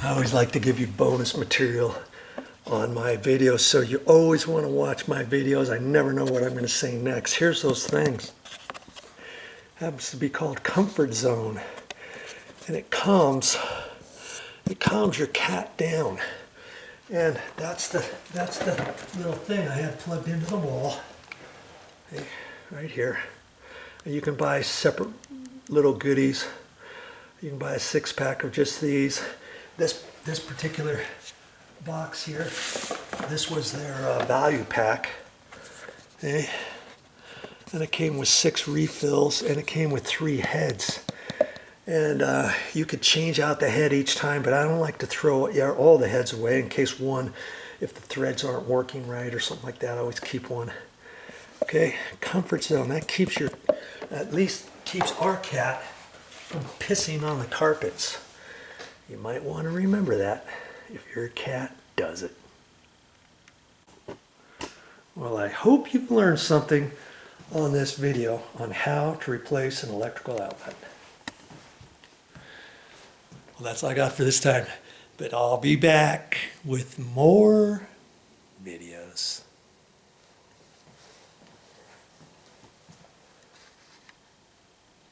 I always like to give you bonus material on my videos, so you always want to watch my videos. I never know what I'm going to say next. Here's those things. Happens to be called Comfort Zone, and it calms your cat down. And that's the little thing I had plugged into the wall, okay, right here. And you can buy separate little goodies. You can buy a 6-pack of just these. This particular box here, this was their value pack. Okay. And it came with 6 refills, and it came with 3 heads. And you could change out the head each time, but I don't like to throw all the heads away in case if the threads aren't working right or something like that, I always keep one. Okay, Comfort Zone, that at least keeps our cat from pissing on the carpets. You might want to remember that if your cat does it. Well, I hope you've learned something on this video on how to replace an electrical outlet. Well, that's all I got for this time, but I'll be back with more videos.